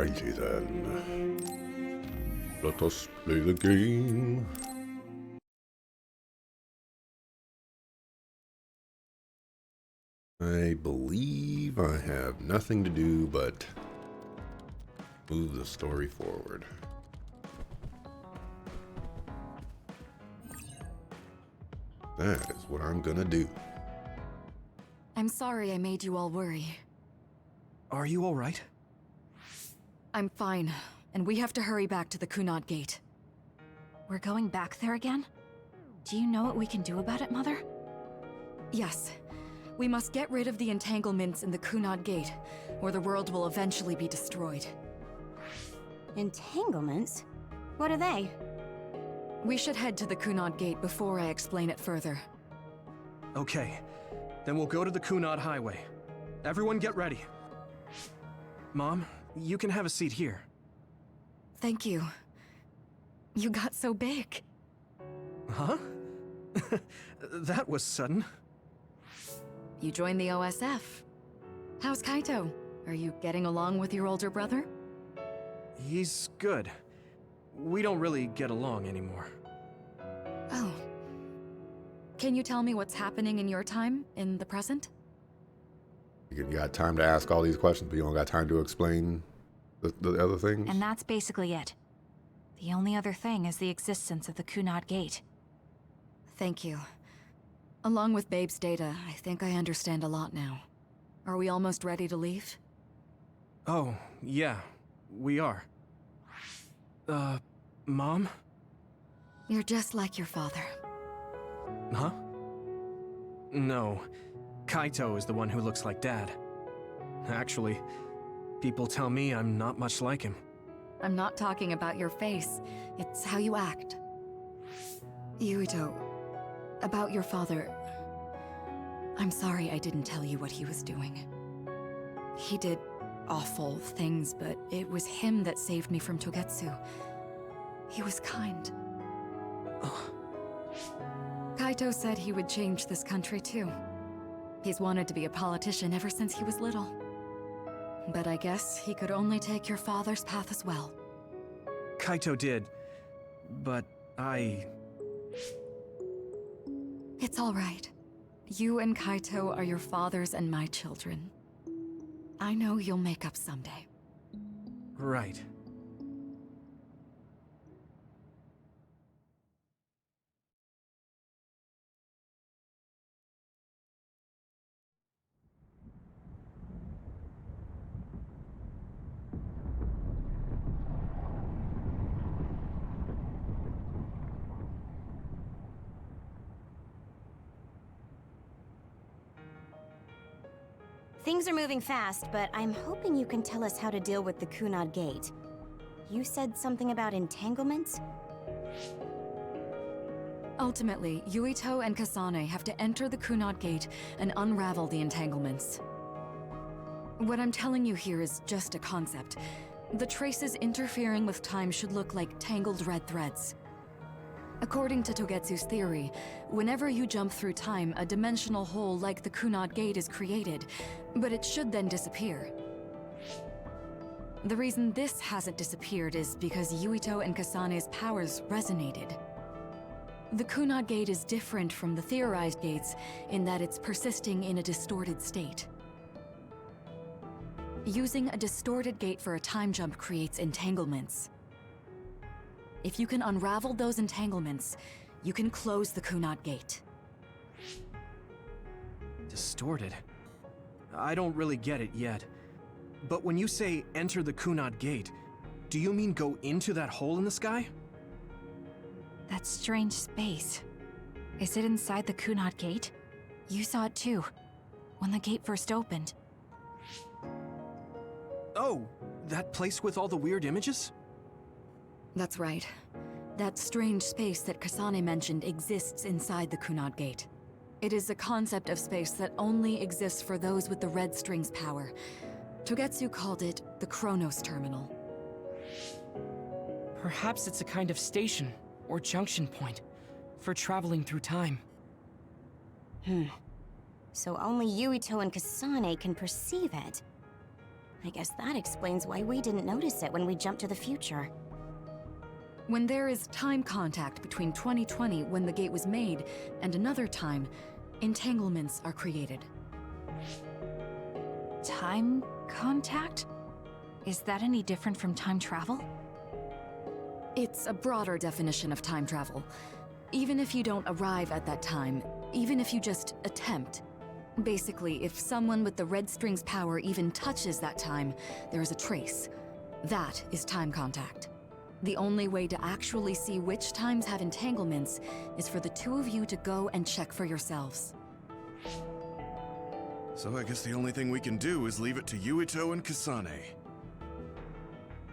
Alrighty then. Let us play the game. I believe I have nothing to do but move the story forward. That is what I'm gonna do. I'm sorry I made you all worry. Are you all right? I'm fine, and we have to hurry back to the Kunad Gate. We're going back there again? Do you know what we can do about it, Mother? Yes. We must get rid of the entanglements in the Kunad Gate, or the world will eventually be destroyed. Entanglements? What are they? We should head to the Kunad Gate before I explain it further. Okay. Then we'll go to the Kunad Highway. Everyone get ready. Mom, you can have a seat here. Thank you. You got so big. Huh? That was sudden. You joined the OSF. How's Kaito? Are you getting along with your older brother? He's good. We don't really get along anymore. Oh. Can you tell me what's happening in your time, in the present? You got time to ask all these questions, but you don't got time to explain the other things? And that's basically it. The only other thing is the existence of the Kunad Gate. Thank you. Along with Babe's data, I think I understand a lot now. Are we almost ready to leave? Oh, yeah, we are. Mom? You're just like your father. Huh? No. Kaito is the one who looks like Dad. Actually, people tell me I'm not much like him. I'm not talking about your face. It's how you act. Yuito, about your father... I'm sorry I didn't tell you what he was doing. He did awful things, but it was him that saved me from Togetsu. He was kind. Kaito said he would change this country too. He's wanted to be a politician ever since he was little. But I guess he could only take your father's path as well. Kaito did, but It's all right. You and Kaito are your father's and my children. I know you'll make up someday. Right. Things are moving fast, but I'm hoping you can tell us how to deal with the Kunad Gate. You said something about entanglements? Ultimately, Yuito and Kasane have to enter the Kunad Gate and unravel the entanglements. What I'm telling you here is just a concept. The traces interfering with time should look like tangled red threads. According to Togetsu's theory, whenever you jump through time, a dimensional hole like the Kunad Gate is created, but it should then disappear. The reason this hasn't disappeared is because Yuito and Kasane's powers resonated. The Kunad Gate is different from the theorized gates in that it's persisting in a distorted state. Using a distorted gate for a time jump creates entanglements. If you can unravel those entanglements, you can close the Kunad Gate. Distorted? I don't really get it yet. But when you say enter the Kunad Gate, do you mean go into that hole in the sky? That strange space. Is it inside the Kunad Gate? You saw it too, when the gate first opened. Oh, that place with all the weird images? That's right. That strange space that Kasane mentioned exists inside the Kunad Gate. It is a concept of space that only exists for those with the red string's power. Togetsu called it the Chronos Terminal. Perhaps it's a kind of station, or junction point, for traveling through time. So only Yuito and Kasane can perceive it. I guess that explains why we didn't notice it when we jumped to the future. When there is time contact between 2020, when the gate was made, and another time, entanglements are created. Time contact? Is that any different from time travel? It's a broader definition of time travel. Even if you don't arrive at that time, even if you just attempt. Basically, if someone with the red string's power even touches that time, there is a trace. That is time contact. The only way to actually see which times have entanglements is for the two of you to go and check for yourselves. So I guess the only thing we can do is leave it to Yuito and Kasane.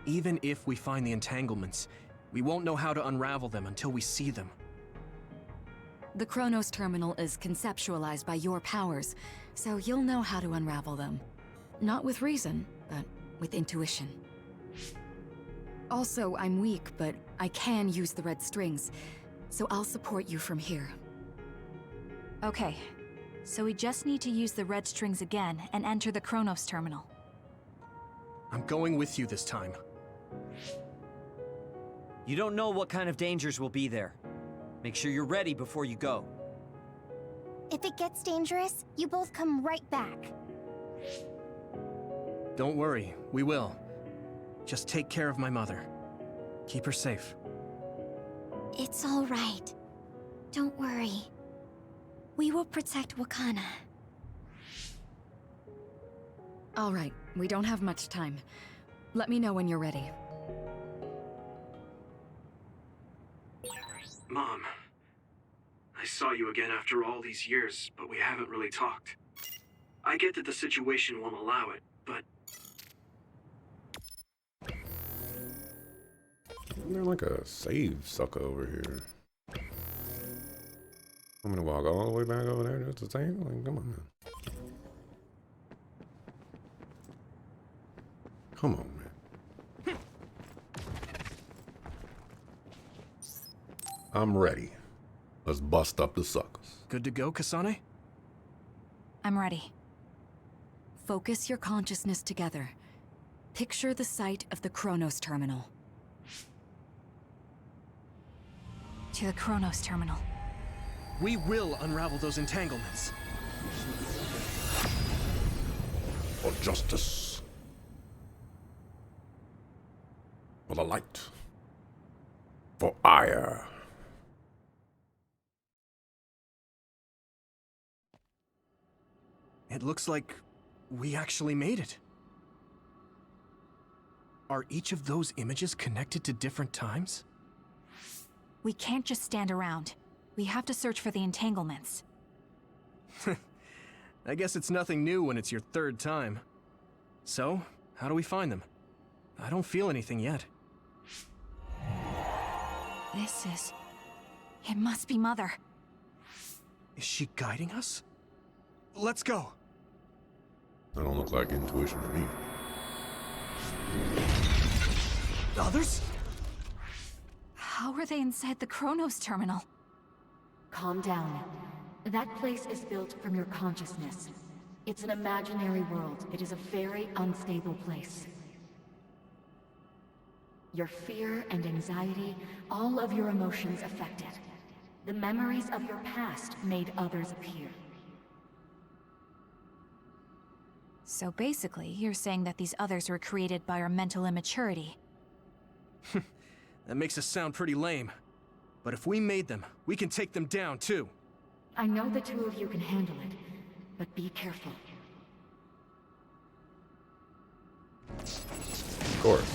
Even if we find the entanglements, we won't know how to unravel them until we see them. The Chronos Terminal is conceptualized by your powers, so you'll know how to unravel them. Not with reason, but with intuition. Also, I'm weak, but I can use the red strings, so I'll support you from here. Okay, so we just need to use the red strings again and enter the Chronos Terminal. I'm going with you this time. You don't know what kind of dangers will be there. Make sure you're ready before you go. If it gets dangerous, you both come right back. Don't worry, we will. Just take care of my mother. Keep her safe. It's all right. Don't worry. We will protect Wakana. All right, we don't have much time. Let me know when you're ready. Mom, I saw you again after all these years, but we haven't really talked. I get that the situation won't allow it, but... Isn't there like a save sucker over here? I'm gonna walk all the way back over there just to save? Like, come on, man. Come on, man. I'm ready. Let's bust up the suckers. Good to go, Kasane? I'm ready. Focus your consciousness together. Picture the site of the Chronos Terminal. To the Chronos Terminal. We will unravel those entanglements. For justice. For the light. For ire. It looks like we actually made it. Are each of those images connected to different times? We can't just stand around. We have to search for the entanglements. I guess it's nothing new when it's your third time. So, how do we find them? I don't feel anything yet. This is... It must be Mother. Is she guiding us? Let's go! That don't look like intuition to me. Others? How are they inside the Chronos Terminal? Calm down. That place is built from your consciousness. It's an imaginary world. It is a very unstable place. Your fear and anxiety, all of your emotions affected. The memories of your past made others appear. So basically, you're saying that these others were created by our mental immaturity. That makes us sound pretty lame. But if we made them, we can take them down too. I know the two of you can handle it, but be careful. Of course.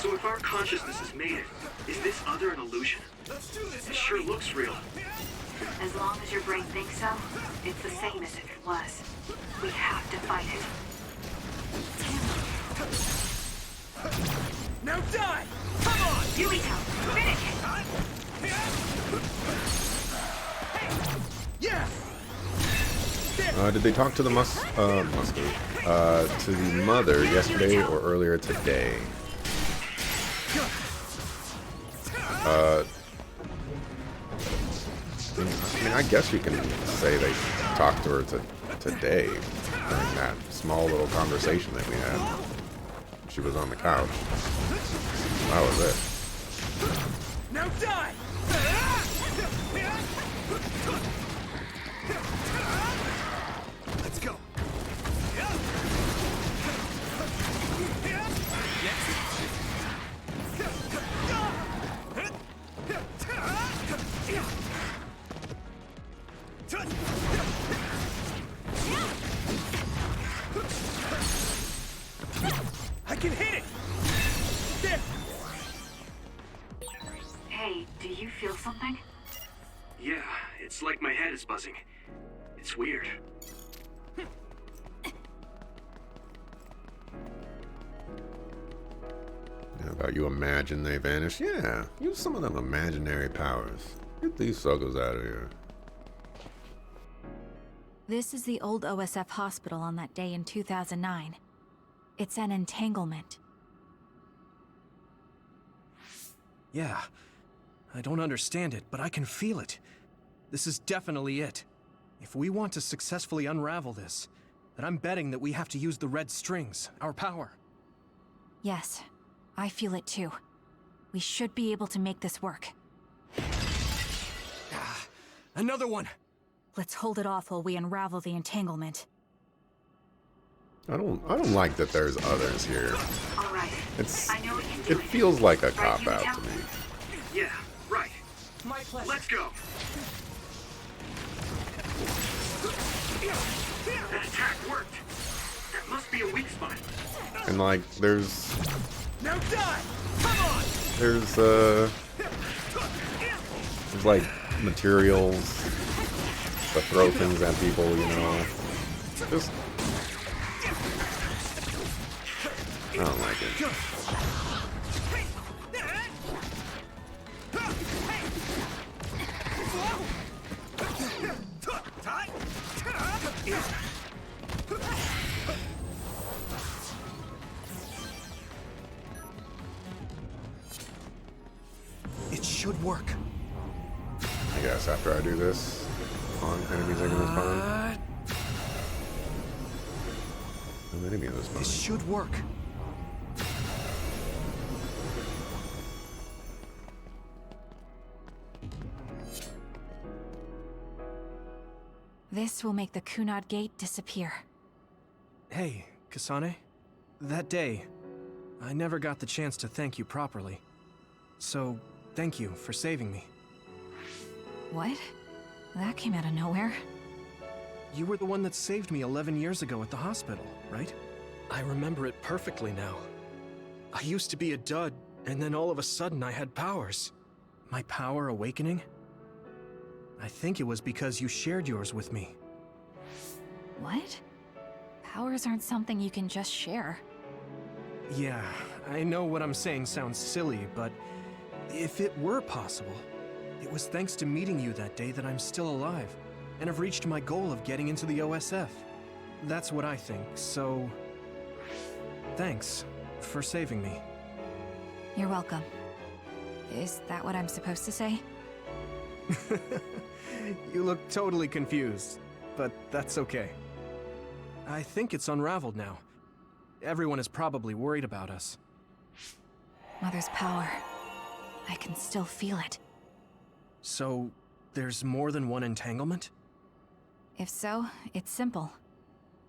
So if our consciousness has made it, is this other an illusion? It sure looks real. As long as your brain thinks so, it's the same as if it was. We have to fight it. Now die! Come on! Yuito, finish it! Yeah! Did they talk to the to the mother yesterday or earlier today? I mean, I guess you can say they talked to her today during that small little conversation that we had. She was on the couch. That was it. Now die! Let's go. I can hit it! There! Hey, do you feel something? Yeah, it's like my head is buzzing. It's weird. How about you imagine they vanish? Yeah, use some of them imaginary powers. Get these suckers out of here. This is the old OSF hospital on that day in 2009. It's an entanglement. Yeah. I don't understand it, but I can feel it. This is definitely it. If we want to successfully unravel this, then I'm betting that we have to use the red strings, our power. Yes, I feel it too. We should be able to make this work. Another one! Let's hold it off while we unravel the entanglement. I don't like that there's others here. All right. It's I know we can do it feels like a Right, cop out Yumito? to me. Yeah, right. My pleasure. Let's go! That attack worked! That must be a weak spot. And like there's Now die! Come on! there's like materials to throw things at people, you know. Just I don't like it. It should work. I guess after I do this on enemies are gonna spawn. No enemy is This spawning. should work. This will make the Kunad Gate disappear. Hey, Kasane. That day, I never got the chance to thank you properly. So, thank you for saving me. What? That came out of nowhere. You were the one that saved me 11 years ago at the hospital, right? I remember it perfectly now. I used to be a dud, and then all of a sudden I had powers. My power awakening? I think it was because you shared yours with me. What? Powers aren't something you can just share. Yeah, I know what I'm saying sounds silly, but if it were possible, it was thanks to meeting you that day that I'm still alive, and have reached my goal of getting into the OSF. That's what I think, so... thanks for saving me. You're welcome. Is that what I'm supposed to say? You look totally confused, but that's okay. I think it's unraveled now. Everyone is probably worried about us. Mother's power. I can still feel it. So, there's more than one entanglement? If so, it's simple.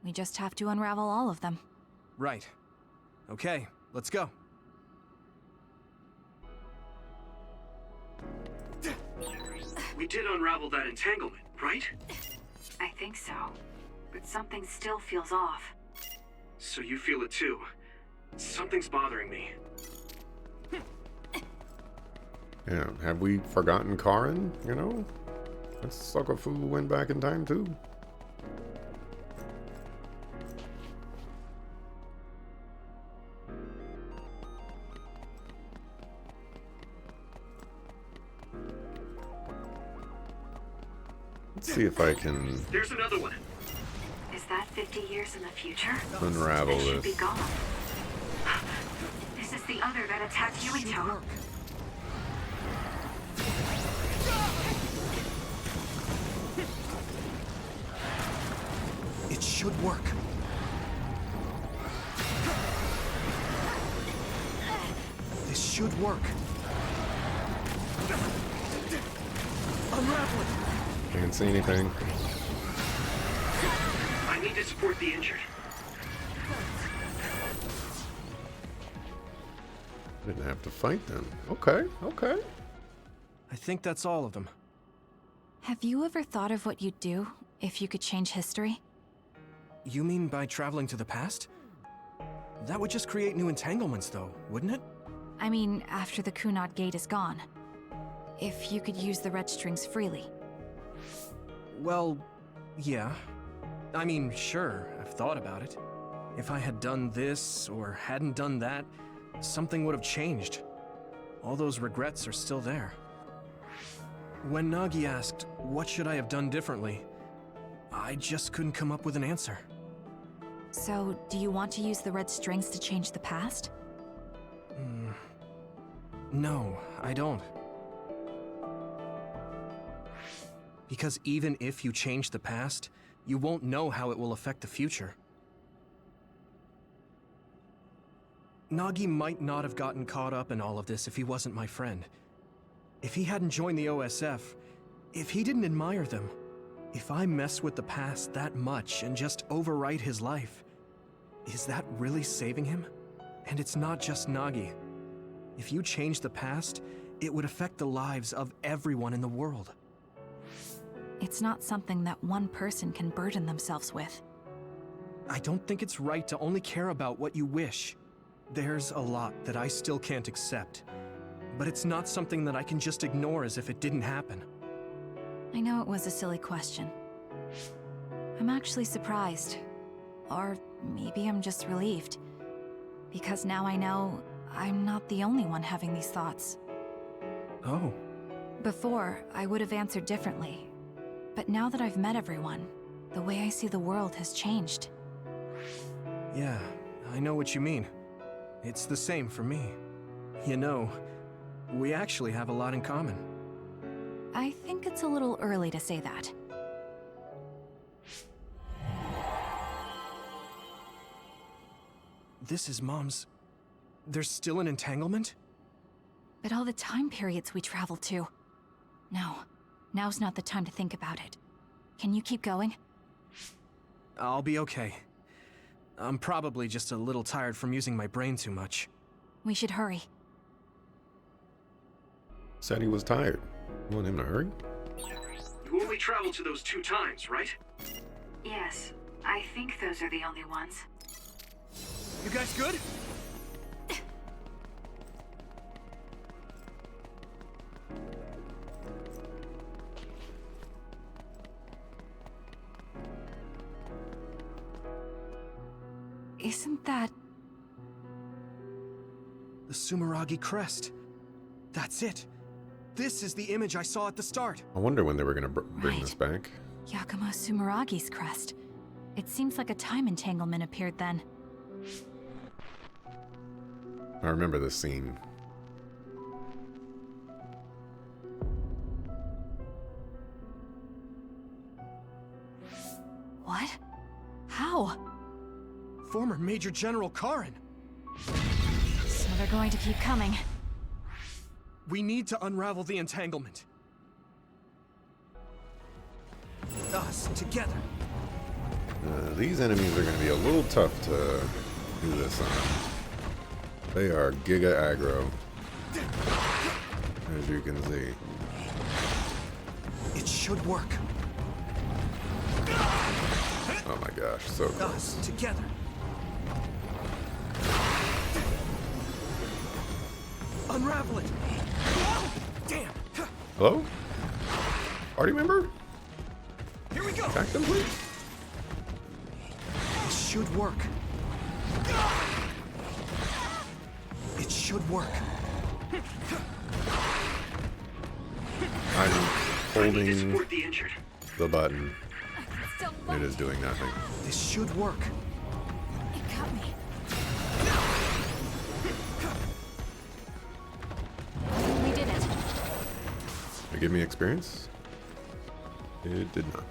We just have to unravel all of them. Right. Okay, let's go. We did unravel that entanglement, right? I think so. But something still feels off. So you feel it too. Something's bothering me. Yeah, have we forgotten Karin, you know? That sucker fool went back in time too. Let's see if I can There's another one. Is that 50 years in the future? unravel It should be this. gone. This is the other that attacked Yuito. should work. This should work. Unravel it! Can't see anything. I need to support the injured. I didn't have to fight them. Okay, okay. I think that's all of them. Have you ever thought of what you'd do if you could change history? You mean by traveling to the past? That would just create new entanglements, though, wouldn't it? I mean, after the Kunad Gate is gone. If you could use the red strings freely. Well, yeah. I mean, sure, I've thought about it. If I had done this, or hadn't done that, something would have changed. All those regrets are still there. When Nagi asked, what should I have done differently, I just couldn't come up with an answer. So, do you want to use the red strings to change the past? No, I don't. Because even if you change the past, you won't know how it will affect the future. Nagi might not have gotten caught up in all of this if he wasn't my friend. If he hadn't joined the OSF, if he didn't admire them, if I mess with the past that much and just overwrite his life, is that really saving him? And it's not just Nagi. If you change the past, it would affect the lives of everyone in the world. It's not something that one person can burden themselves with. I don't think it's right to only care about what you wish. There's a lot that I still can't accept, but it's not something that I can just ignore as if it didn't happen. I know it was a silly question. I'm actually surprised. Or maybe I'm just relieved. Because now I know I'm not the only one having these thoughts. Oh. Before, I would have answered differently. But now that I've met everyone, the way I see the world has changed. Yeah, I know what you mean. It's the same for me. You know, we actually have a lot in common. I think it's a little early to say that. This is Mom's... There's still an entanglement? But all the time periods we travel to. No, now's not the time to think about it. Can you keep going? I'll be okay. I'm probably just a little tired from using my brain too much. We should hurry. Said he was tired. You want him to hurry? You only traveled to those 2 times, right? Yes, I think those are the only ones. You guys good? Isn't that... The Sumeragi crest. That's it. This is the image I saw at the start. I wonder when they were going to bring Right. this back. Yakumo Sumeragi's crest? It seems like a time entanglement appeared then. I remember this scene. What? How? Former Major General Karin. So they're going to keep coming. We need to unravel the entanglement. Us, together. These enemies are going to be a little tough to do this on. They are giga aggro, as you can see. It should work. Oh my gosh, so close. Us, together. Unravel it. Damn. Hello? Party member? Here we go. Attack them, please. It should work. It should work. I'm I need to holding support the injured. the button. It is doing nothing. This should work. It got me. We did it. Did it give me experience? It did not.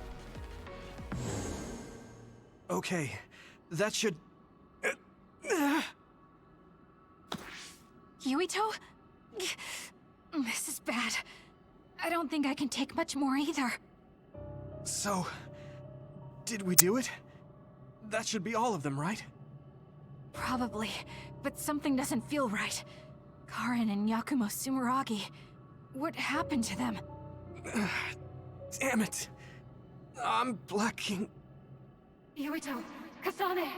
Okay, that should... Yuito? This is bad. I don't think I can take much more either. So, did we do it? That should be all of them, right? Probably, but something doesn't feel right. Karin and Yakumo Sumeragi. What happened to them? Damn it. I'm blacking. Yuito! Kasane!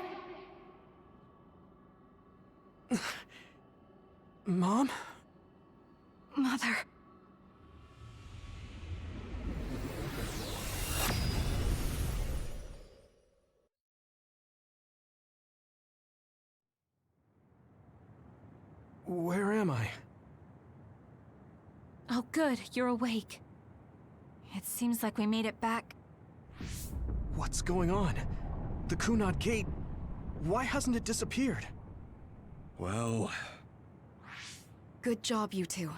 Mom? Mother. Where am I? Oh good, you're awake. It seems like we made it back. What's going on? The Kunad Gate... Why hasn't it disappeared? Well... Good job, you two.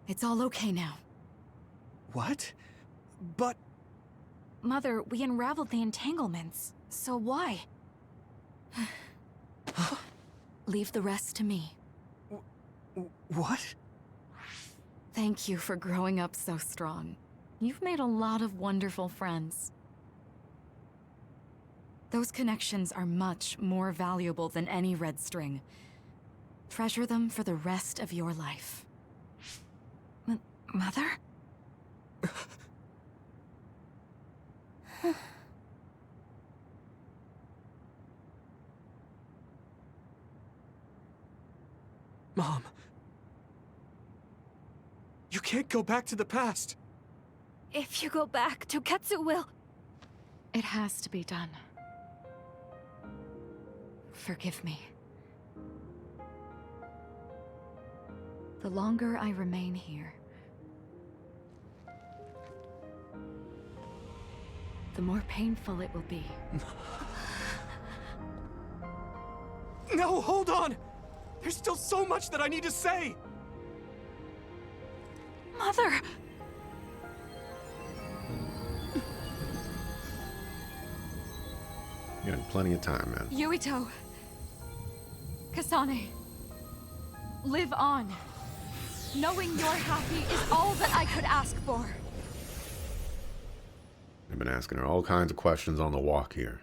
It's all okay now. What? But... Mother, we unraveled the entanglements. So why? Leave the rest to me. What? Thank you for growing up so strong. You've made a lot of wonderful friends. Those connections are much more valuable than any red string. Treasure them for the rest of your life. Mother? Mom. You can't go back to the past. If you go back, Toketsu will... It has to be done. Forgive me. The longer I remain here, the more painful it will be. No, hold on! There's still so much that I need to say! Mother! You had plenty of time, man. Yuito! Kasane! Live on! Knowing you're happy is all that I could ask for. I've been asking her all kinds of questions on the walk here.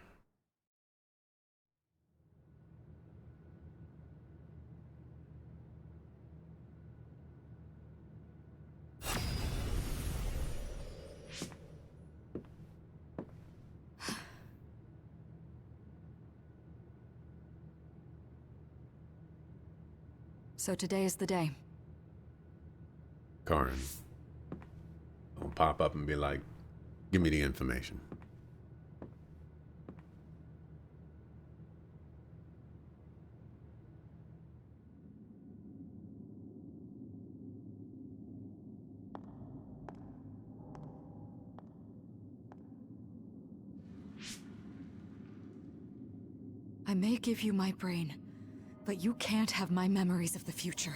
So today is the day. Karin will pop up and be like, give me the information. I may give you my brain, but you can't have my memories of the future.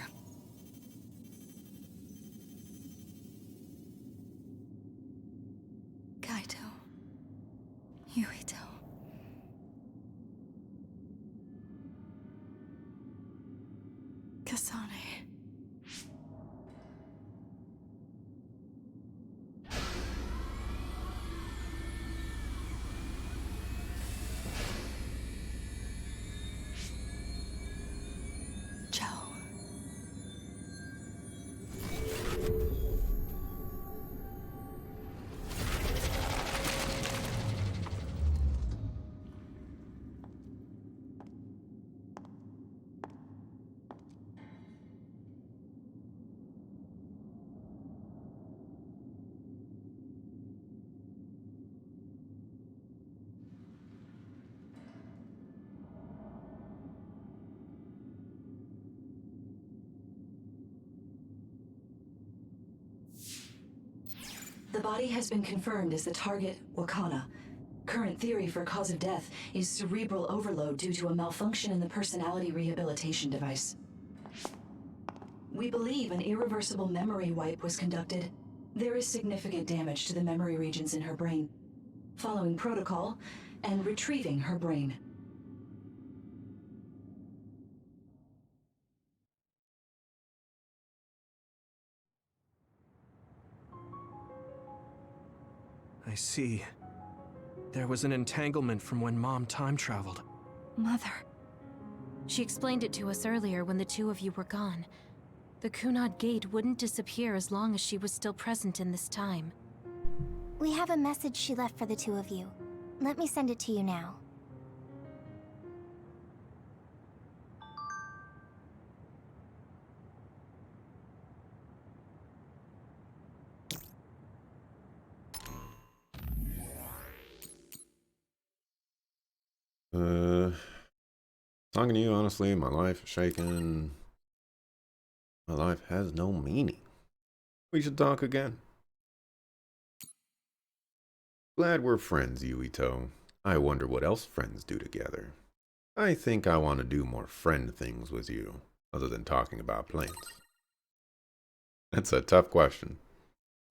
Kaito. Yuito. Kasane. The body has been confirmed as the target, Wakana. Current theory for cause of death is cerebral overload due to a malfunction in the personality rehabilitation device. We believe an irreversible memory wipe was conducted. There is significant damage to the memory regions in her brain. Following protocol, and retrieving her brain. I see. There was an entanglement from when Mom time traveled. Mother. She explained it to us earlier when the two of you were gone. The Kunad Gate wouldn't disappear as long as she was still present in this time. We have a message she left for the two of you. Let me send it to you now. Talking to you, honestly, my life is shaking. My life has no meaning. We should talk again. Glad we're friends, Yuito. I wonder what else friends do together. I think I want to do more friend things with you, other than talking about planes. That's a tough question.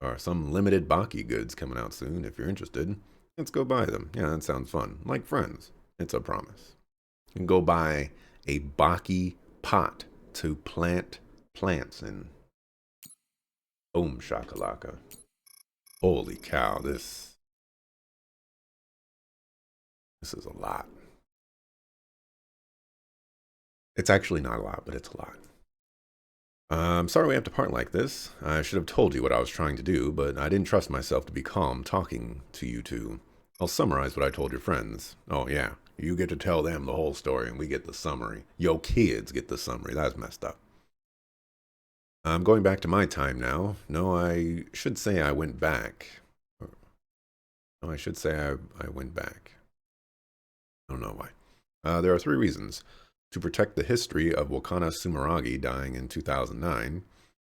There are some limited Baki goods coming out soon, if you're interested. Let's go buy them. Yeah, that sounds fun. Like friends. It's a promise. You can go buy a Baki pot to plant plants in. Boom shakalaka. Holy cow, this is a lot. It's actually not a lot, but it's a lot. I'm sorry we have to part like this. I should have told you what I was trying to do, but I didn't trust myself to be calm talking to you two. I'll summarize what I told your friends. Oh yeah, you get to tell them the whole story and we get the summary. Yo kids get the summary. That's messed up. I'm going back to my time now. No, I should say I went back. No, I should say I went back. I don't know why. There are 3 reasons. To protect the history of Wakana Sumeragi dying in 2009,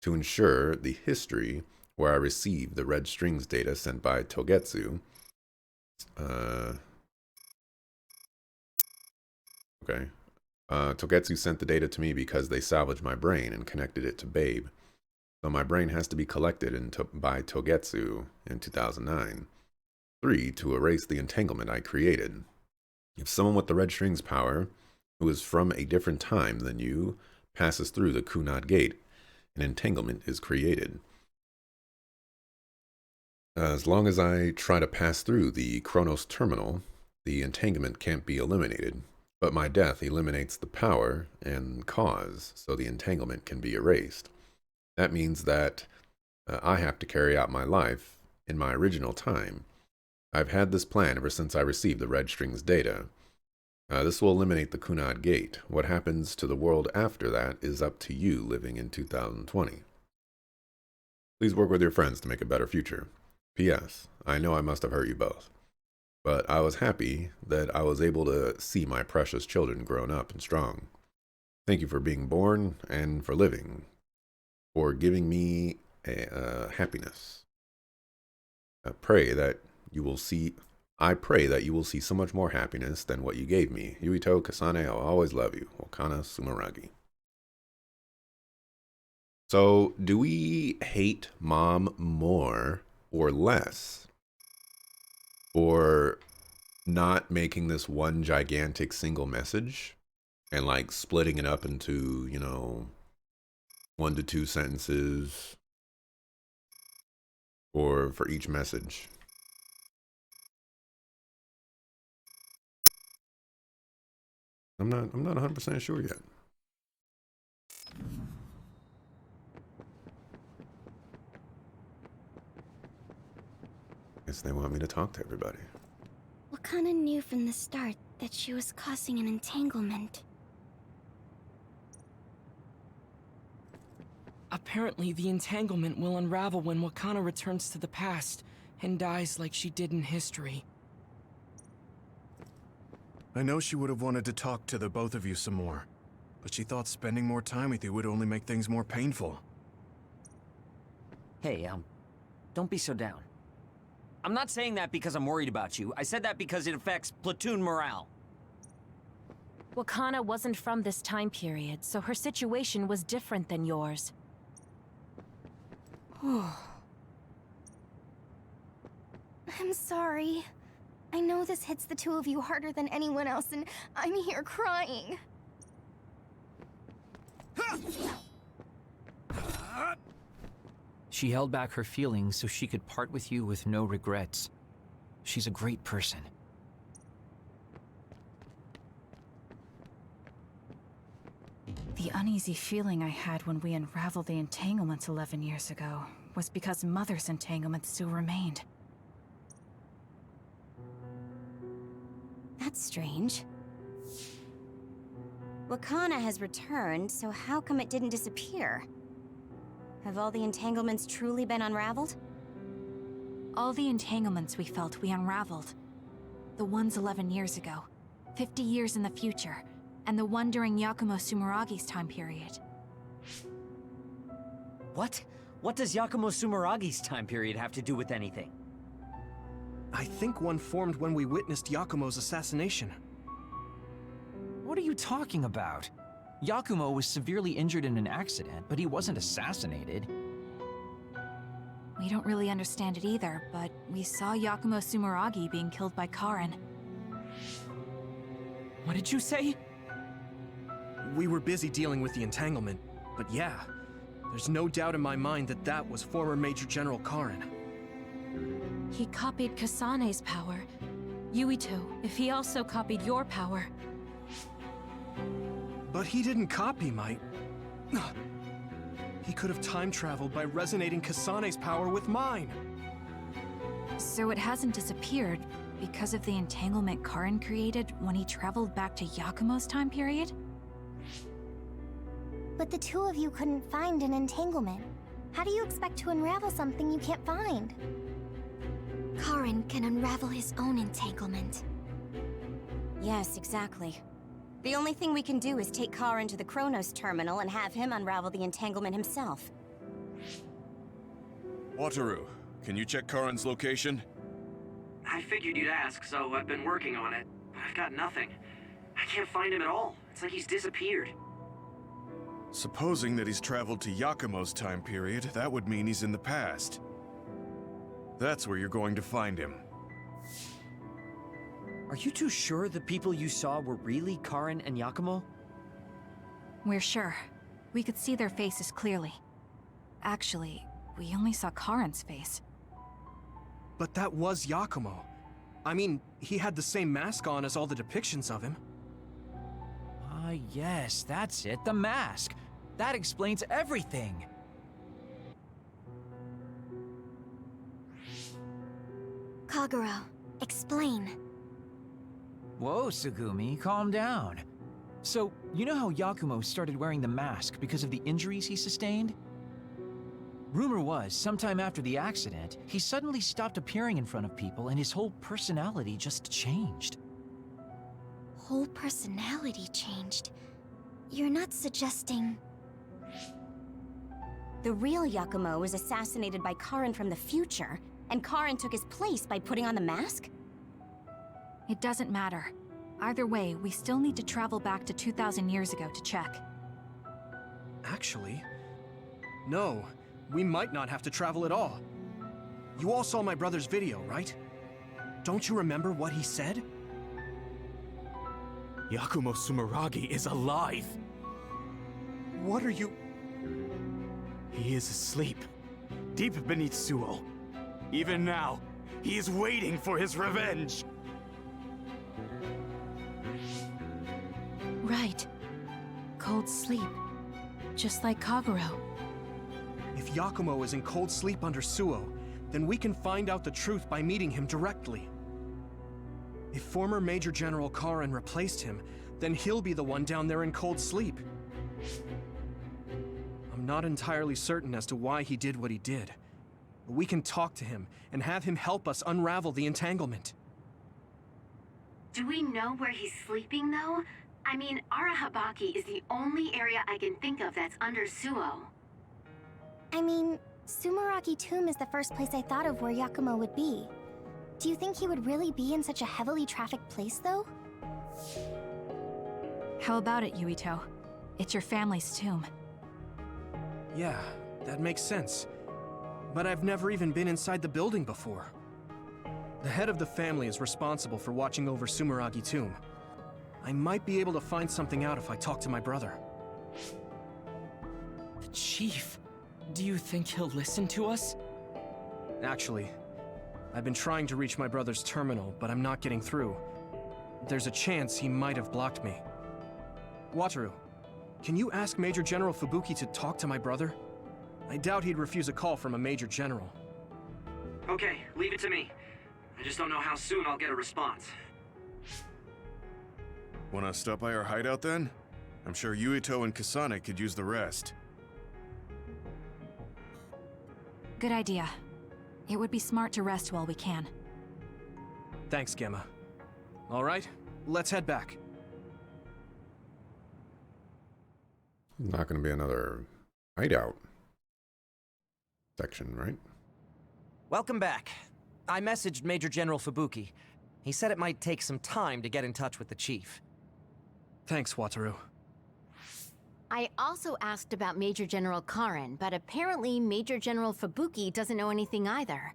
to ensure the history where I received the red strings data sent by Togetsu. Okay. Togetsu sent the data to me because they salvaged my brain and connected it to Babe. So my brain has to be collected by Togetsu in 2009. 3, to erase the entanglement I created. If someone with the red strings power, who is from a different time than you, passes through the Kunad Gate, an entanglement is created. As long as I try to pass through the Chronos terminal, the entanglement can't be eliminated, but my death eliminates the power and cause, so the entanglement can be erased. That means that I have to carry out my life in my original time. I've had this plan ever since I received the red strings data. This will eliminate the Kunad Gate. What happens to the world after that is up to you living in 2020. Please work with your friends to make a better future. P.S. I know I must have hurt you both, but I was happy that I was able to see my precious children grown up and strong. Thank you for being born and for living, for giving me happiness. I pray that you will see so much more happiness than what you gave me. Yuito, Kasane, I'll always love you. Wakana Sumeragi. So, do we hate Mom more or less? Or not making this one gigantic single message and like splitting it up into, 1 to 2 sentences or for each message? I'm not 100% sure yet. Guess they want me to talk to everybody. Wakana knew from the start that she was causing an entanglement. Apparently, the entanglement will unravel when Wakana returns to the past and dies like she did in history. I know she would have wanted to talk to the both of you some more, but she thought spending more time with you would only make things more painful. Hey, don't be so down. I'm not saying that because I'm worried about you. I said that because it affects platoon morale. Wakana wasn't from this time period, so her situation was different than yours. I'm sorry. I know this hits the two of you harder than anyone else, and I'm here crying. She held back her feelings so she could part with you with no regrets. She's a great person. The uneasy feeling I had when we unraveled the entanglements 11 years ago was because Mother's entanglement still remained. That's strange. Wakana has returned, so how come it didn't disappear? Have all the entanglements truly been unraveled? All the entanglements we felt we unraveled. The ones 11 years ago, 50 years in the future, and the one during Yakumo Sumeragi's time period. What? What does Yakumo Sumeragi's time period have to do with anything? I think one formed when we witnessed Yakumo's assassination. What are you talking about? Yakumo was severely injured in an accident, but he wasn't assassinated. We don't really understand it either, but we saw Yakumo Sumeragi being killed by Karin. What did you say? We were busy dealing with the entanglement, but yeah, there's no doubt in my mind that that was former Major General Karin. He copied Kasane's power. Yuito, if he also copied your power. But he didn't copy my... He could have time-traveled by resonating Kasane's power with mine. So it hasn't disappeared because of the entanglement Karin created when he traveled back to Yakumo's time period? But the two of you couldn't find an entanglement. How do you expect to unravel something you can't find? Karin can unravel his own entanglement. Yes, exactly. The only thing we can do is take Karin to the Chronos terminal and have him unravel the entanglement himself. Wataru, can you check Karin's location? I figured you'd ask, so I've been working on it. But I've got nothing. I can't find him at all. It's like he's disappeared. Supposing that he's traveled to Yakumo's time period, that would mean he's in the past. That's where you're going to find him. Are you too sure the people you saw were really Karin and Yakumo? We're sure. We could see their faces clearly. Actually, we only saw Karin's face. But that was Yakumo. I mean, he had the same mask on as all the depictions of him. Ah, yes, that's it, the mask. That explains everything. Kagero, explain. Whoa, Tsugumi, calm down. So, you know how Yakumo started wearing the mask because of the injuries he sustained? Rumor was, sometime after the accident, he suddenly stopped appearing in front of people and his whole personality just changed. Whole personality changed? You're not suggesting... The real Yakumo was assassinated by Karin from the future, and Karin took his place by putting on the mask? It doesn't matter. Either way, we still need to travel back to 2,000 years ago to check. Actually, no. We might not have to travel at all. You all saw my brother's video, right? Don't you remember what he said? Yakumo Sumeragi is alive! What are you... He is asleep, deep beneath Suo. Even now, he is waiting for his revenge! Right. Cold sleep. Just like Kagero. If Yakumo is in cold sleep under Suo, then we can find out the truth by meeting him directly. If former Major General Karin replaced him, then he'll be the one down there in cold sleep. I'm not entirely certain as to why he did what he did, but we can talk to him and have him help us unravel the entanglement. Do we know where he's sleeping, though? I mean, Arahabaki is the only area I can think of that's under Suo. I mean, Sumeragi Tomb is the first place I thought of where Yakumo would be. Do you think he would really be in such a heavily trafficked place, though? How about it, Yuito? It's your family's tomb. Yeah, that makes sense. But I've never even been inside the building before. The head of the family is responsible for watching over Sumeragi Tomb. I might be able to find something out if I talk to my brother. The Chief. Do you think he'll listen to us? Actually, I've been trying to reach my brother's terminal, but I'm not getting through. There's a chance he might have blocked me. Wataru, can you ask Major General Fubuki to talk to my brother? I doubt he'd refuse a call from a Major General. Okay, leave it to me. I just don't know how soon I'll get a response. Wanna stop by our hideout then? I'm sure Yuito and Kasane could use the rest. Good idea. It would be smart to rest while we can. Thanks, Gemma. All right, let's head back. Not going to be another hideout section, right? Welcome back. I messaged Major General Fubuki. He said it might take some time to get in touch with the Chief. Thanks, Wataru. I also asked about Major General Karen, but apparently Major General Fubuki doesn't know anything either.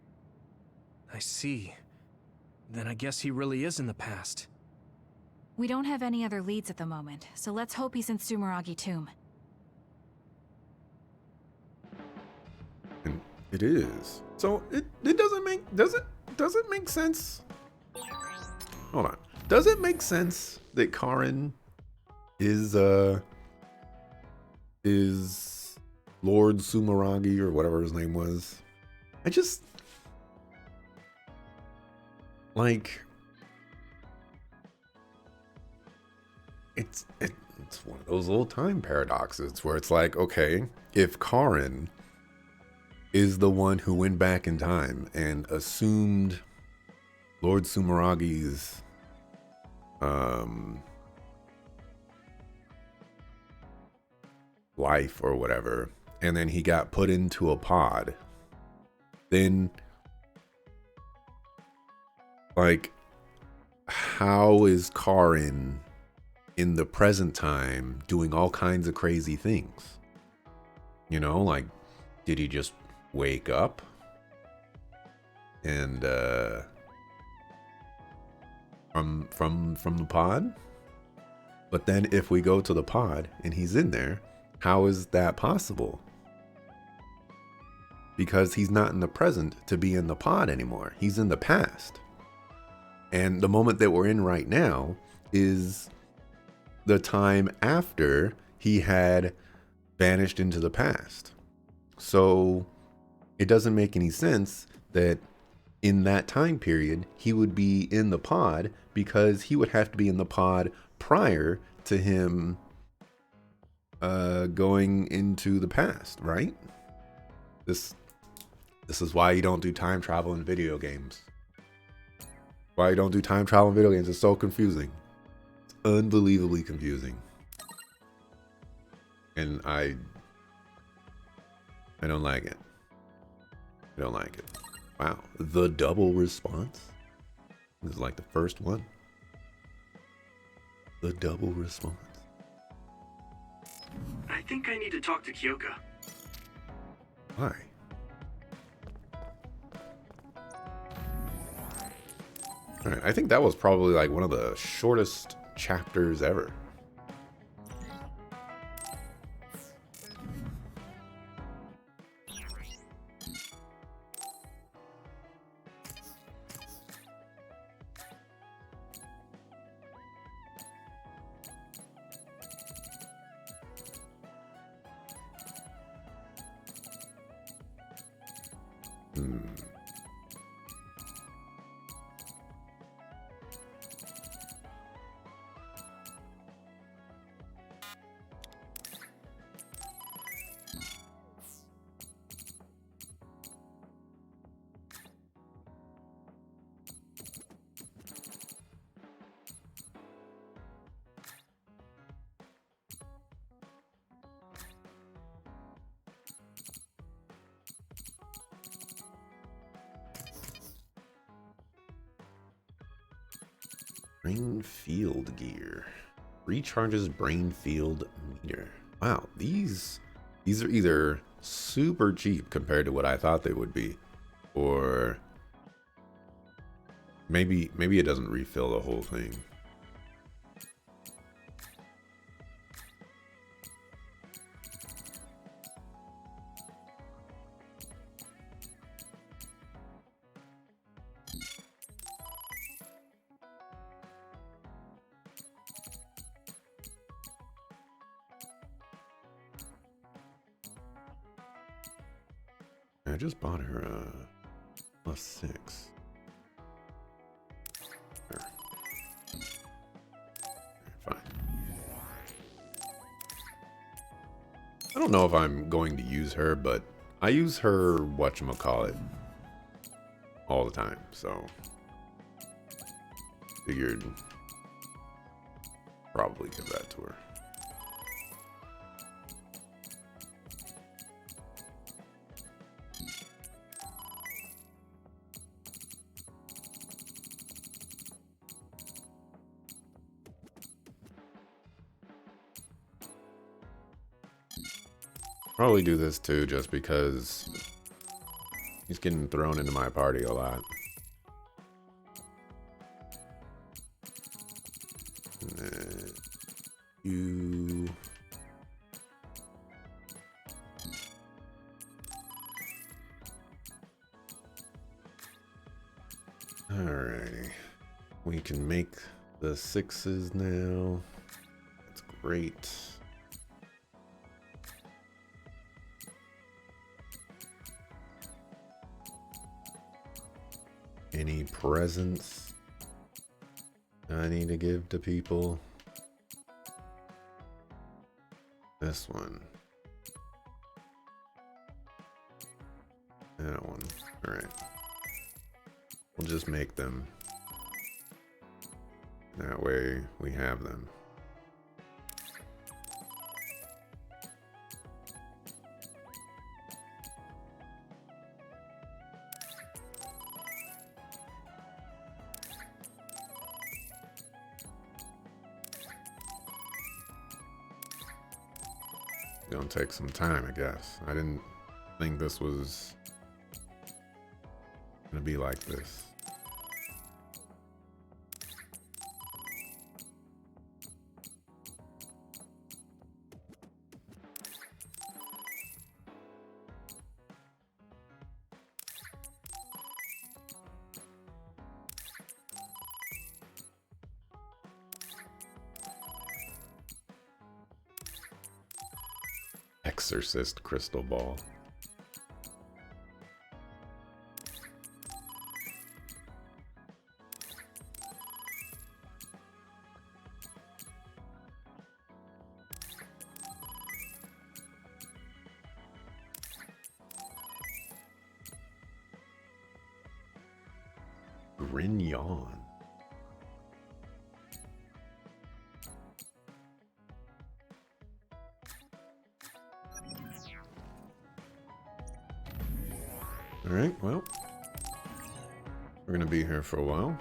I see. Then I guess he really is in the past. We don't have any other leads at the moment, so let's hope he's in Sumeragi Tomb. And it is. So it doesn't make sense. Hold on. Does it make sense that Karen is Lord Sumeragi or whatever his name was? I just like it's one of those little time paradoxes where it's like, okay, if Karen is the one who went back in time and assumed Lord Sumeragi's life or whatever, and then he got put into a pod, then like, how is Karen in the present time doing all kinds of crazy things? You know, like, did he just wake up and from the pod? But then if we go to the pod and he's in there, how is that possible? Because he's not in the present to be in the pod anymore. He's in the past. And the moment that we're in right now is the time after he had vanished into the past. So it doesn't make any sense that in that time period he would be in the pod, because he would have to be in the pod prior to him going into the past, right? This is why you don't do time travel in video games. Why you don't do time travel in video games? It's so confusing. It's unbelievably confusing. And I don't like it. I don't like it. Wow, the double response. This is like the first one. The double response. I think I need to talk to Kyoka. Why? All right, I think that was probably like one of the shortest chapters ever. Brain field gear. Recharges brain field meter. Wow, these are either super cheap compared to what I thought they would be, or Maybe it doesn't refill the whole thing. I just bought her +6. There. Fine. I don't know if I'm going to use her, but I use her whatchamacallit all the time, so figured probably give that to her. Probably do this too, just because he's getting thrown into my party a lot. You... Alrighty. We can make the 6s now. That's great. Any presents I need to give to people? This one. That one. Alright. We'll just make them. That way we have them. Gonna take some time, I guess. I didn't think this was gonna be like this. Exorcist crystal ball. Grignon. All right, well, we're gonna be here for a while.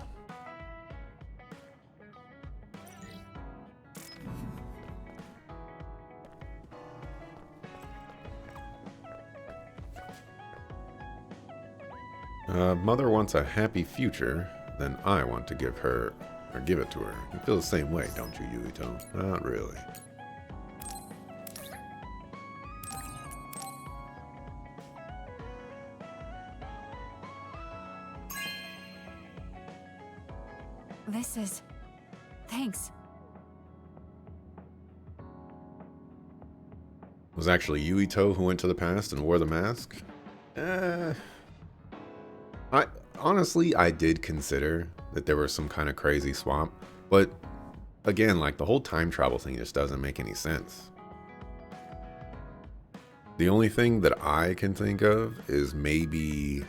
Mother wants a happy future, then I want to give her, or give it to her. You feel the same way, don't you, Yuito? Not really. This is... Thanks. It was actually Yuito who went to the past and wore the mask? Honestly, I did consider that there was some kind of crazy swap, but again, like the whole time travel thing just doesn't make any sense. The only thing that I can think of is maybe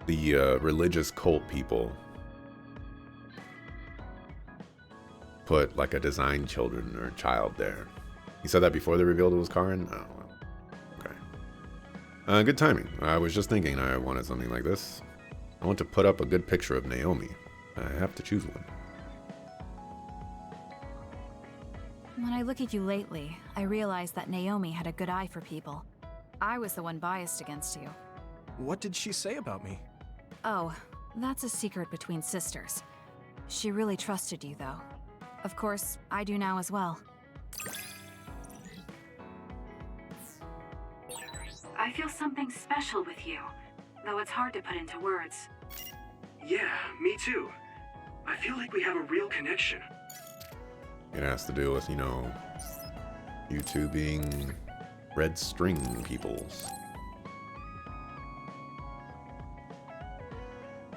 the religious cult people put like a design children or child there. You said that before they revealed it was Karin? Oh, well. Okay. Good timing. I was just thinking I wanted something like this. I want to put up a good picture of Naomi. I have to choose one. When I look at you lately, I realize that Naomi had a good eye for people. I was the one biased against you. What did she say about me? Oh, That's a secret between sisters. She really trusted you, though. Of course, I do now as well. I feel something special with you, though it's hard to put into words. Yeah, me too. I feel like we have a real connection. It has to do with, you know, you two being red string peoples.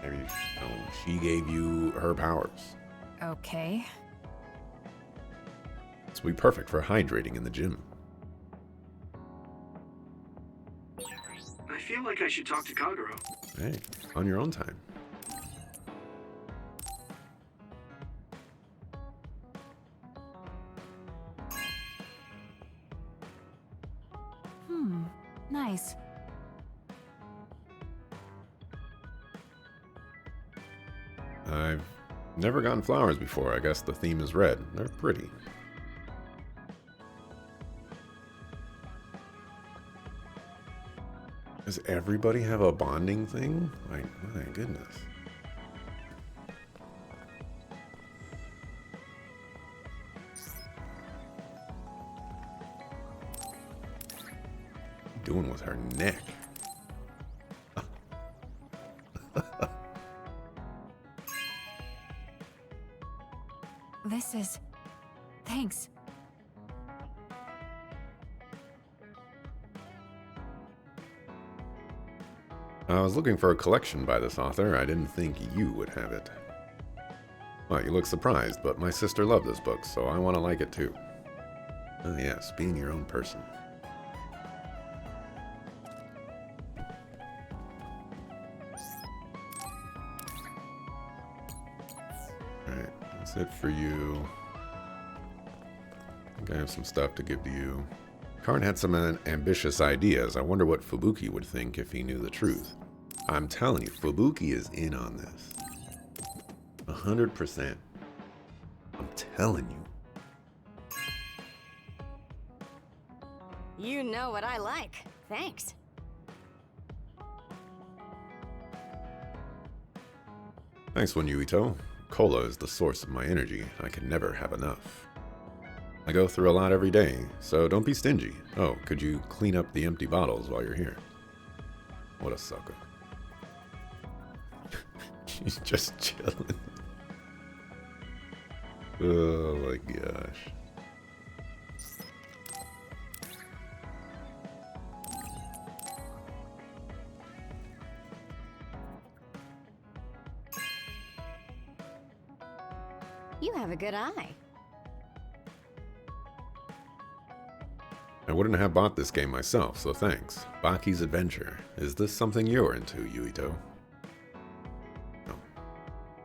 Maybe, you know, she gave you her powers. Okay. This will be perfect for hydrating in the gym. I feel like I should talk to Kagero. Hey, on your own time. Nice. I've never gotten flowers before. I guess the theme is red. They're pretty. Does everybody have a bonding thing? My goodness. Doing with her neck. This is... Thanks. I was looking for a collection by this author. I didn't think you would have it. Well, you look surprised, but my sister loved this book, so I want to like it too. Oh yes, being your own person. Alright, that's it for you. I think I have some stuff to give to you. Karn had some ambitious ideas. I wonder what Fubuki would think if he knew the truth. I'm telling you, Fubuki is in on this. 100%. I'm telling you. You know what I like. Thanks. Nice one, Yuito. Cola is the source of my energy. I can never have enough. I go through a lot every day, so don't be stingy. Oh, could you clean up the empty bottles while you're here? What a sucker. She's just chilling. Oh my gosh. You have a good eye. I wouldn't have bought this game myself, so thanks. Baki's Adventure. Is this something you're into, Yuito? No.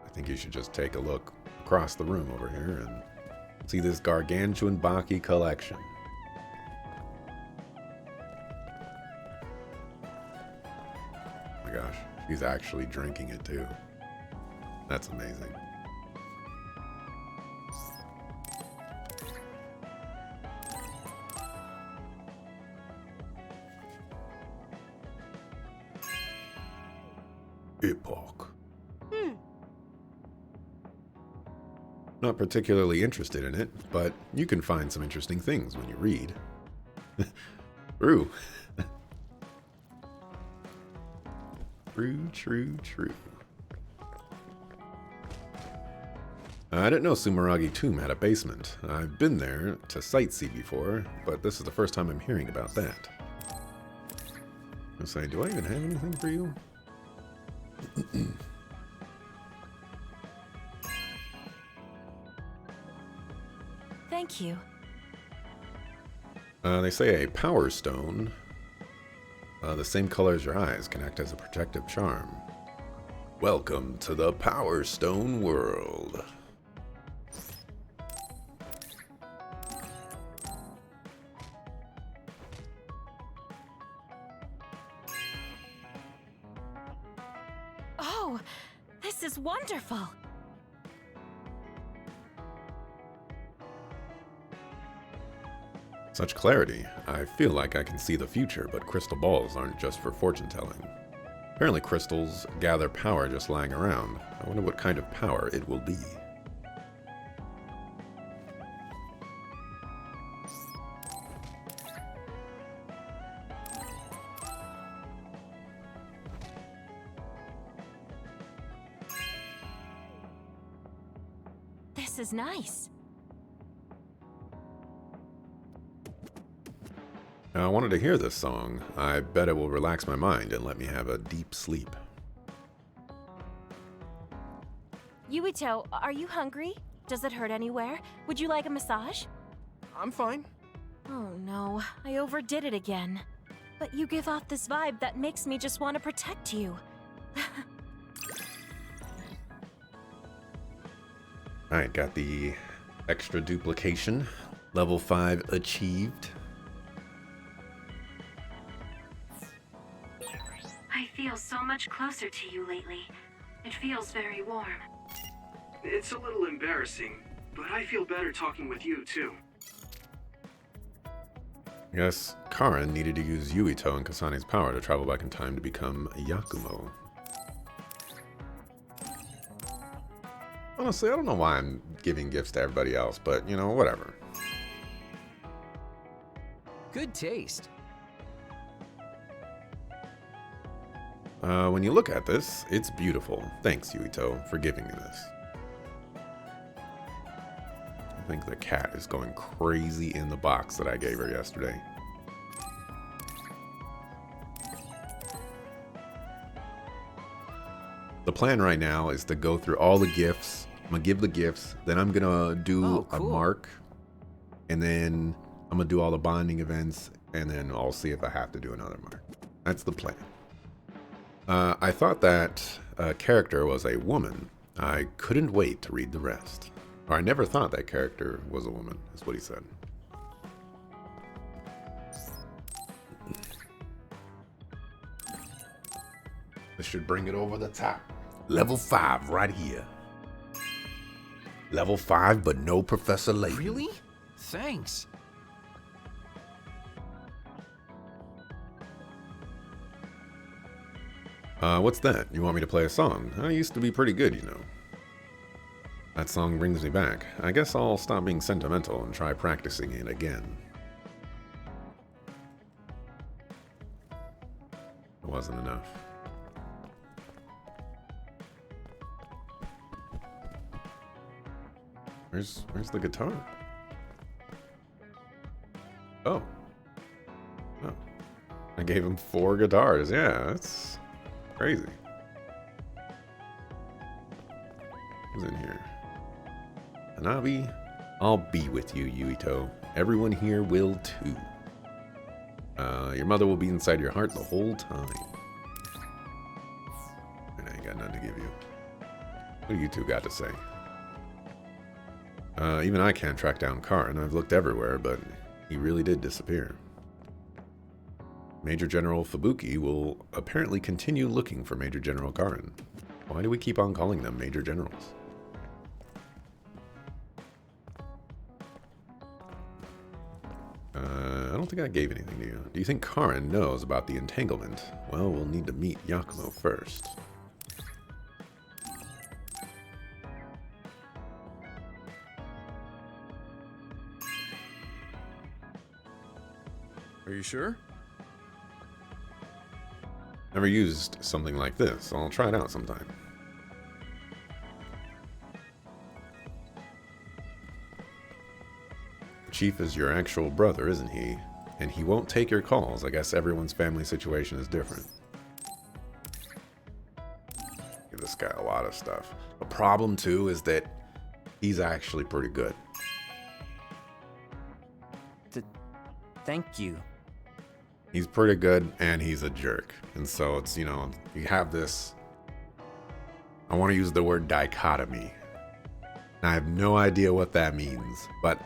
I think you should just take a look across the room over here and see this gargantuan Baki collection. Oh my gosh, she's actually drinking it too. That's amazing. Epoch. Not particularly interested in it, but you can find some interesting things when you read. True. True. I didn't know Sumeragi Tomb had a basement. I've been there to sightsee before, but this is the first time I'm hearing about that. I was saying, do I even have anything for you? Thank you. They say a power stone, the same color as your eyes, can act as a protective charm. Welcome to the Power Stone world. Oh, this is wonderful. Such clarity. I feel like I can see the future, but crystal balls aren't just for fortune telling. Apparently crystals gather power just lying around. I wonder what kind of power it will be. This is nice. I wanted to hear this song. I bet it will relax my mind and let me have a deep sleep. Yuito, are you hungry? Does it hurt anywhere? Would you like a massage? I'm fine. Oh no, I overdid it again. But you give off this vibe that makes me just want to protect you. Alright, got the extra duplication. Level 5 achieved. I feel so much closer to you lately. It feels very warm. It's a little embarrassing, but I feel better talking with you, too. I guess Karen needed to use Yuito and Kasane's power to travel back in time to become Yakumo. Honestly, I don't know why I'm giving gifts to everybody else, but, you know, whatever. Good taste. When you look at this, it's beautiful. Thanks, Yuito, for giving me this. I think the cat is going crazy in the box that I gave her yesterday. The plan right now is to go through all the gifts. I'm gonna give the gifts, then I'm gonna do a mark, and then I'm gonna do all the bonding events, and then I'll see if I have to do another mark. That's the plan. I thought that character was a woman. I couldn't wait to read the rest. Or I never thought that character was a woman, is what he said. This should bring it over the top. Level 5 right here. Level 5, but no Professor Layton. Really? Thanks. What's that? You want me to play a song? I used to be pretty good, you know. That song brings me back. I guess I'll stop being sentimental and try practicing it again. It wasn't enough. Where's the guitar? Oh. Oh. I gave him 4 guitars. Yeah, that's crazy. Who's in here? Hanabi, I'll be with you, Yuito. Everyone here will too. Your mother will be inside your heart the whole time. And I ain't got nothing to give you. What do you two got to say? Even I can't track down Karin. I've looked everywhere, but he really did disappear. Major General Fubuki will apparently continue looking for Major General Karin. Why do we keep on calling them Major Generals? I don't think I gave anything to you. Do you think Karin knows about the entanglement? Well, we'll need to meet Yakumo first. Are you sure? Never used something like this. I'll try it out sometime. Chief is your actual brother, isn't he? And he won't take your calls. I guess everyone's family situation is different. Give this guy a lot of stuff. The problem, too, is that he's actually pretty good. Thank you. He's pretty good, and he's a jerk. And so it's, you know, you have this... I want to use the word dichotomy. I have no idea what that means, but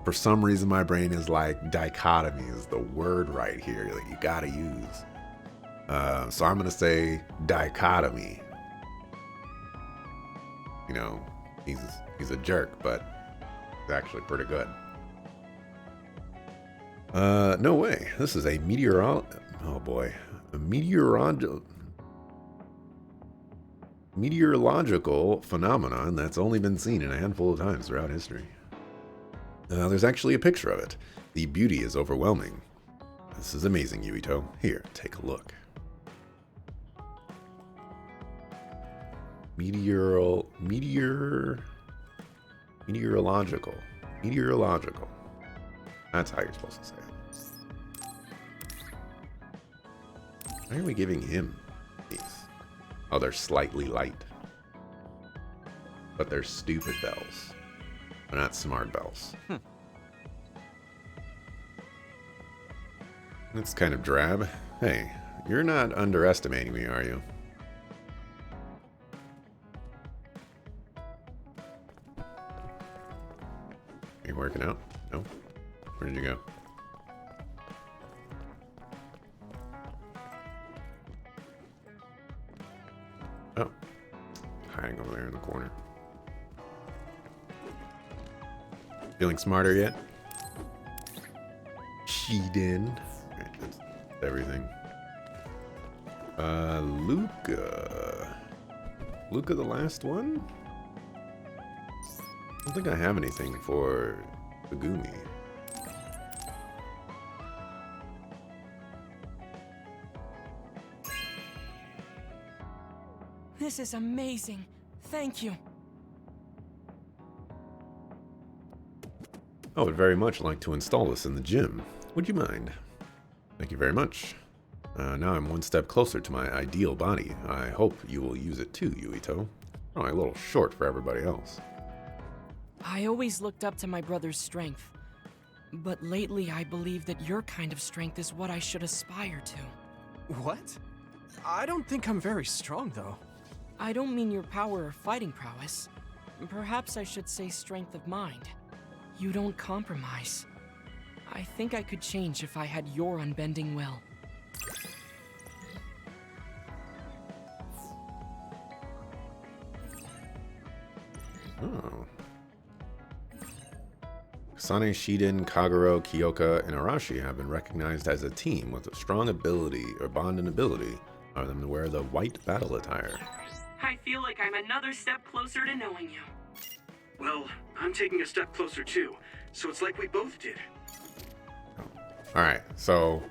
for some reason my brain is like, dichotomy is the word right here that you gotta use. So I'm gonna say dichotomy. You know, he's a jerk, but he's actually pretty good. No way. This is a oh boy. A meteorological phenomenon that's only been seen in a handful of times throughout history. There's actually a picture of it. The beauty is overwhelming. This is amazing, Yuito. Here, take a look. Meteorological. That's how you're supposed to say it. Why are we giving him these? Oh, they're slightly light. But they're stupid bells. They're not smart bells. That's kind of drab. Hey, you're not underestimating me, are you? Are you working out? No? Where did you go? Oh. Hiding over there in the corner. Feeling smarter yet? Shiden. Right, that's everything. Luca. Luca the last one? I don't think I have anything for Megumi. This is amazing. Thank you. I would very much like to install this in the gym. Would you mind? Thank you very much. Now I'm one step closer to my ideal body. I hope you will use it too, Yuito. Oh, I'm a little short for everybody else. I always looked up to my brother's strength. But lately I believe that your kind of strength is what I should aspire to. What? I don't think I'm very strong, though. I don't mean your power or fighting prowess. Perhaps I should say strength of mind. You don't compromise. I think I could change if I had your unbending will. Oh. Kasane, Shiden, Kagero, Kyoka, and Arashi have been recognized as a team with a strong ability or bonding ability for them to wear the white battle attire. I feel like I'm another step closer to knowing you. Well, I'm taking a step closer too, so it's like we both did. Alright, so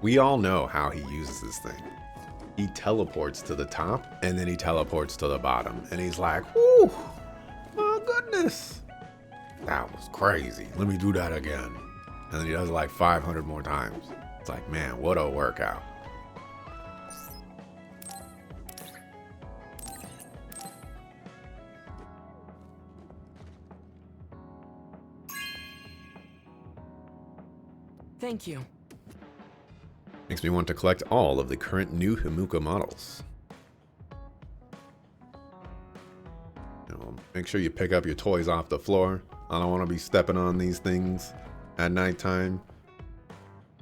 we all know how he uses this thing. He teleports to the top, and then he teleports to the bottom. And he's like, whoo, my goodness. That was crazy. Let me do that again. And then he does it like 500 more times. It's like, man, what a workout. Thank you. Makes me want to collect all of the current new Himuka models. You know, make sure you pick up your toys off the floor. I don't want to be stepping on these things at nighttime.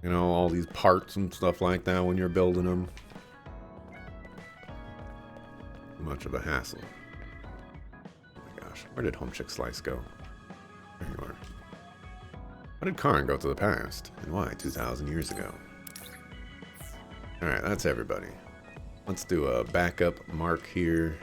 You know, all these parts and stuff like that when you're building them. Too much of a hassle. Oh my gosh, where did Home Chick Slice go? There you are. How did Karin go to the past? And why 2,000 years ago? Alright, that's everybody. Let's do a backup mark here.